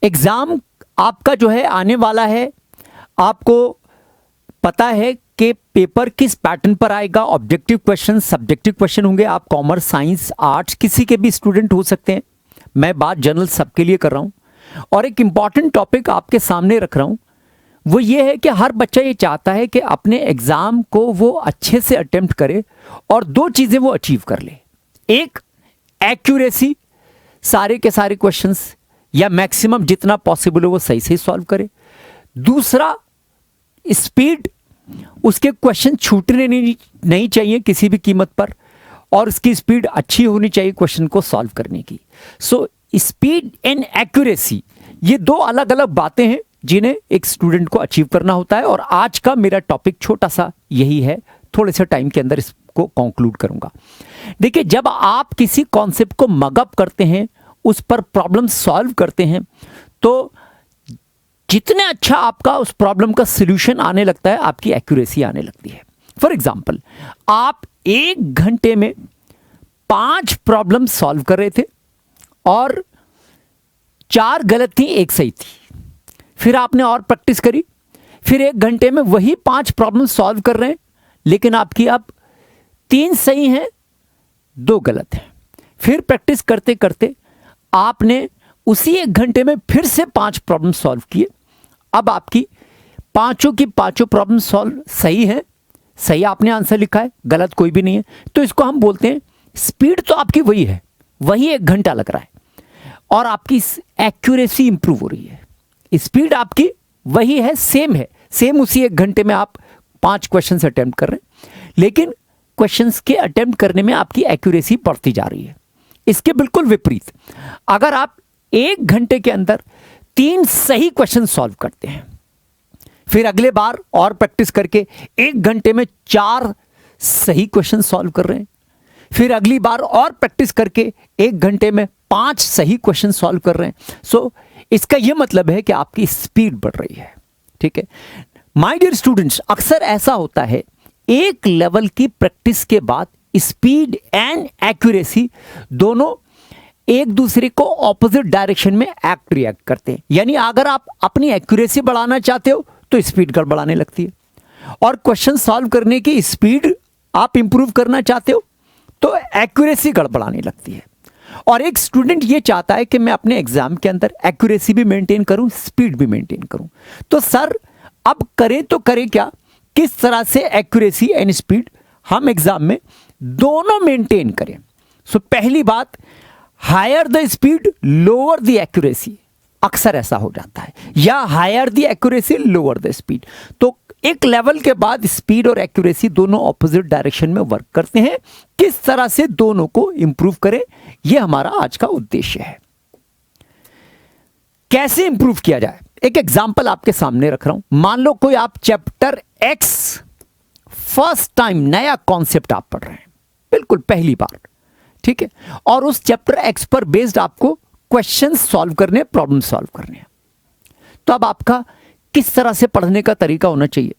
Exam आपका जो है आने वाला है, आपको पता है कि पेपर किस पैटर्न पर आएगा। ऑब्जेक्टिव क्वेश्चन, सब्जेक्टिव क्वेश्चन होंगे। आप कॉमर्स, साइंस, आर्ट्स किसी के भी स्टूडेंट हो सकते हैं। मैं बात जनरल सबके लिए कर रहा हूँ। और एक इम्पॉर्टेंट टॉपिक आपके सामने रख रहा हूँ, वो ये है कि हर बच्चा ये चाहता है कि अपने एग्ज़ाम को वो अच्छे से अटेम्प्ट करे और दो चीज़ें वो अचीव कर ले। एक, एक्यूरेसी, सारे के सारे क्वेश्चंस या मैक्सिमम जितना पॉसिबल हो वो सही से सॉल्व करे। दूसरा, स्पीड, उसके क्वेश्चन छूटने नहीं चाहिए किसी भी कीमत पर, और उसकी स्पीड अच्छी होनी चाहिए क्वेश्चन को सॉल्व करने की। सो स्पीड एंड एक्यूरेसी, ये दो अलग अलग बातें हैं जिन्हें एक स्टूडेंट को अचीव करना होता है। और आज का मेरा टॉपिक छोटा सा यही है, थोड़े से टाइम के अंदर इसको कंक्लूड करूंगा। देखिए, जब आप किसी कॉन्सेप्ट को मगअप करते हैं, उस पर प्रॉब्लम सॉल्व करते हैं, तो जितने अच्छा आपका उस प्रॉब्लम का सॉल्यूशन आने लगता है, आपकी एक्यूरेसी आने लगती है। फॉर एग्जांपल, आप 1 घंटे में 5 प्रॉब्लम सॉल्व कर रहे थे और 4 गलत थी, 1 सही थी। फिर आपने और प्रैक्टिस करी, फिर 1 घंटे में वही 5 प्रॉब्लम सॉल्व कर रहे हैं, लेकिन आपकी अब 3 सही हैं, 2 गलत हैं। फिर प्रैक्टिस करते करते आपने उसी 1 घंटे में फिर से 5 प्रॉब्लम सॉल्व किए। अब आपकी पांचों की पांचों प्रॉब्लम सॉल्व सही है, सही आपने आंसर लिखा है, गलत कोई भी नहीं है। तो इसको हम बोलते हैं, स्पीड तो आपकी वही है, वही 1 घंटा लग रहा है, और आपकी एक्यूरेसी इंप्रूव हो रही है। स्पीड आपकी वही है, सेम उसी 1 घंटे में आप 5 क्वेश्चन अटेम्प्ट कर रहे हैं, लेकिन क्वेश्चंस के अटेम्प्ट करने में आपकी एक्यूरेसी बढ़ती जा रही है। इसके बिल्कुल विपरीत, अगर आप 1 घंटे के अंदर 3 सही क्वेश्चन सॉल्व करते हैं, फिर अगले बार और प्रैक्टिस करके 1 घंटे में 4 सही क्वेश्चन सॉल्व कर रहे हैं, फिर अगली बार और प्रैक्टिस करके 1 घंटे में 5 सही क्वेश्चन सॉल्व कर रहे हैं। सो इसका यह मतलब है कि आपकी स्पीड बढ़ रही है। ठीक है माय डियर स्टूडेंट्स, अक्सर ऐसा होता है, एक लेवल की प्रैक्टिस के बाद स्पीड एंड एक्यूरेसी दोनों एक दूसरे को ऑपोजिट डायरेक्शन में एक्ट रिएक्ट करते हैं। यानी अगर आप अपनी एक्यूरेसी बढ़ाना चाहते हो तो स्पीड गड़बड़ाने लगती है, और क्वेश्चन सॉल्व करने की स्पीड आप इंप्रूव करना चाहते हो तो एक्यूरेसी गड़बड़ाने लगती है। और एक स्टूडेंट ये चाहता है कि मैं अपने एग्जाम के अंदर एक्यूरेसी भी मेंटेन करूं, स्पीड भी मेंटेन करूं। तो सर अब करें तो करें क्या, किस तरह से एक्यूरेसी एंड स्पीड हम एग्जाम में दोनों मेंटेन करें। सो पहली बात, higher the speed lower the accuracy. अक्सर ऐसा हो जाता है, या higher the accuracy lower the speed. तो एक लेवल के बाद स्पीड और एक्यूरेसी दोनों ऑपोजिट डायरेक्शन में वर्क करते हैं। किस तरह से दोनों को इंप्रूव करें, यह हमारा आज का उद्देश्य है। कैसे इंप्रूव किया जाए, एक एग्जांपल आपके सामने रख रहा हूं। मान लो कोई आप चैप्टर एक्स फर्स्ट टाइम नया कॉन्सेप्ट आप पढ़ रहे हैं, बिल्कुल पहली बार, ठीक है, और उस चैप्टर एक्स पर बेस्ड आपको क्वेश्चन सॉल्व करने, प्रॉब्लम सॉल्व करने हैं। तो अब आपका किस तरह से पढ़ने का तरीका होना चाहिए।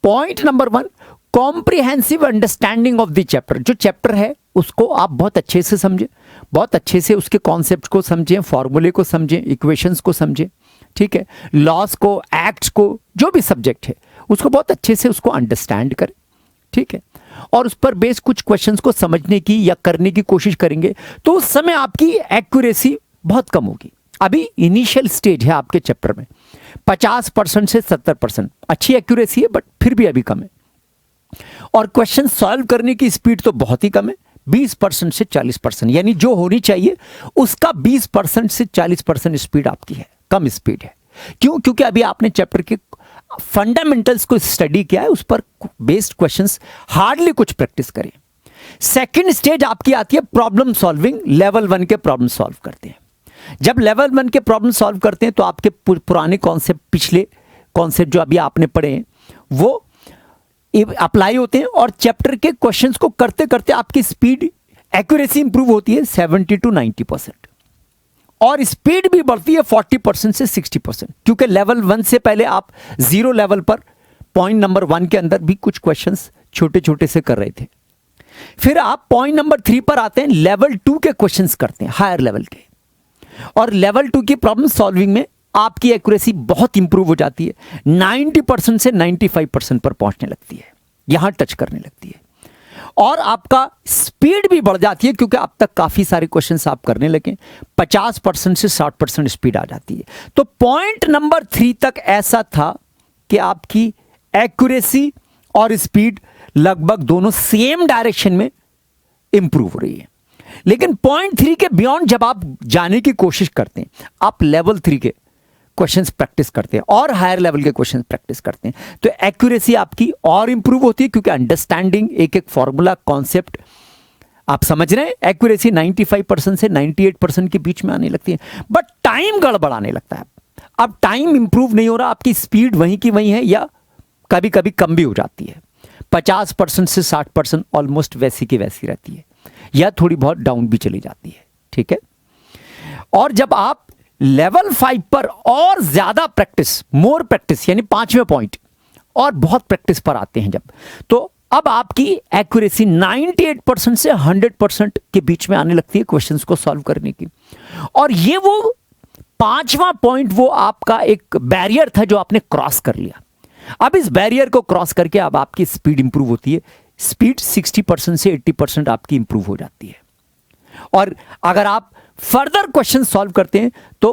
Point number 1, comprehensive understanding of the chapter. जो चैप्टर है उसको आप बहुत अच्छे से समझें, बहुत अच्छे से उसके कॉन्सेप्ट को समझें, फॉर्मूले को समझें, इक्वेशंस को समझें, ठीक है, लॉस को, एक्ट्स को, जो भी सब्जेक्ट है उसको बहुत अच्छे से उसको अंडरस्टैंड करें, ठीक है, और उस पर बेस्ड कुछ क्वेश्चंस को समझने की या करने की कोशिश करेंगे तो उस समय आपकी एक्यूरेसी बहुत कम होगी। अभी इनिशियल स्टेज है आपके चैप्टर में, 50% से 70% अच्छी एक्यूरेसी है, बट फिर भी अभी कम है। और क्वेश्चन सॉल्व करने की स्पीड तो बहुत ही कम है, 20% से 40%, यानी जो होनी चाहिए उसका 20% से 40% स्पीड आपकी है, कम स्पीड है। क्यों? क्योंकि अभी आपने चैप्टर के फंडामेंटल्स को स्टडी किया है, उस पर बेस्ड क्वेश्चंस हार्डली कुछ प्रैक्टिस करें। सेकंड स्टेज आपकी आती है प्रॉब्लम सॉल्विंग। लेवल 1 के प्रॉब्लम सॉल्व करते हैं। जब लेवल 1 के प्रॉब्लम सॉल्व करते हैं तो आपके पुराने कॉन्सेप्ट, पिछले कॉन्सेप्ट जो अभी आपने पढ़े हैं वो अप्लाई होते हैं, और चैप्टर के क्वेश्चंस को करते करते आपकी स्पीड, एक्यूरेसी इंप्रूव होती है 70 to 90%, और स्पीड भी बढ़ती है 40% से 60%, क्योंकि लेवल 1 से पहले आप 0 लेवल पर पॉइंट नंबर 1 के अंदर भी कुछ क्वेश्चंस छोटे छोटे से कर रहे थे। फिर आप पॉइंट नंबर 3 पर आते हैं, लेवल 2 के क्वेश्चंस करते हैं, हायर लेवल के, और लेवल 2 की प्रॉब्लम सॉल्विंग में आपकी एक्यूरेसी बहुत इंप्रूव हो जाती है, 90% से 95% पर पहुंचने लगती है, यहां टच करने लगती है। और आपका स्पीड भी बढ़ जाती है, क्योंकि अब तक काफी सारे क्वेश्चंस आप करने लगे, 50% से 60% स्पीड आ जाती है। तो पॉइंट नंबर 3 तक ऐसा था कि आपकी एक्यूरेसी और स्पीड लगभग दोनों सेम डायरेक्शन में इंप्रूव हो रही है। लेकिन पॉइंट 3 के बियॉन्ड जब आप जाने की कोशिश करते हैं, आप लेवल 3 के क्वेश्चंस प्रैक्टिस करते हैं और हायर लेवल के क्वेश्चंस प्रैक्टिस करते हैं, तो एक्यूरेसी आपकी और इंप्रूव होती है, क्योंकि अंडरस्टैंडिंग एक एक फॉर्मूला कॉन्सेप्ट आप समझ रहे हैं। एक्यूरेसी 95% से 98% के बीच में आने लगती है, बट टाइम गड़बड़ाने लगता है। अब टाइम इंप्रूव नहीं हो रहा, आपकी स्पीड वहीं की वहीं है या कभी कभी कम भी हो जाती है। 50% से 60% ऑलमोस्ट वैसी की वैसी रहती है, या थोड़ी बहुत डाउन भी चली जाती है। ठीक है। और जब आप लेवल 5 पर और ज्यादा प्रैक्टिस, मोर प्रैक्टिस, यानी 5वें पॉइंट और बहुत प्रैक्टिस पर आते हैं जब, तो अब आपकी एक्यूरेसी 98% से 100% के बीच में आने लगती है क्वेश्चंस को सॉल्व करने की। और ये वो 5वां पॉइंट, वो आपका एक बैरियर था जो आपने क्रॉस कर लिया। अब इस बैरियर को क्रॉस करके अब आपकी स्पीड इंप्रूव होती है। स्पीड 60% से 80% आपकी इंप्रूव हो जाती है। और अगर आप फर्दर क्वेश्चन सॉल्व करते हैं तो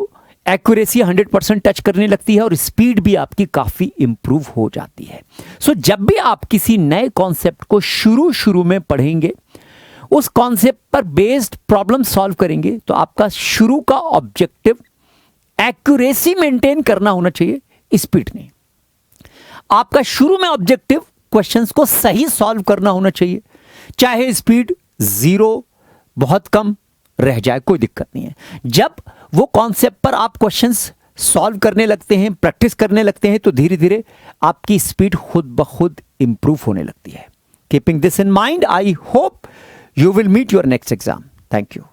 एक्यूरेसी 100% टच करने लगती है और स्पीड भी आपकी काफी इंप्रूव हो जाती है। सो जब भी आप किसी नए कॉन्सेप्ट को शुरू में पढ़ेंगे, उस कॉन्सेप्ट पर बेस्ड प्रॉब्लम सॉल्व करेंगे, तो आपका शुरू का ऑब्जेक्टिव एक्यूरेसी मेंटेन करना होना चाहिए, स्पीड नहीं। आपका शुरू में ऑब्जेक्टिव क्वेश्चंस को सही सॉल्व करना होना चाहिए, चाहे स्पीड 0 बहुत कम रह जाए, कोई दिक्कत नहीं है। जब वो कॉन्सेप्ट पर आप क्वेश्चंस सॉल्व करने लगते हैं, प्रैक्टिस करने लगते हैं, तो धीरे धीरे आपकी स्पीड खुद ब खुद इंप्रूव होने लगती है। Keeping this in mind, I hope you will meet your next exam. Thank you.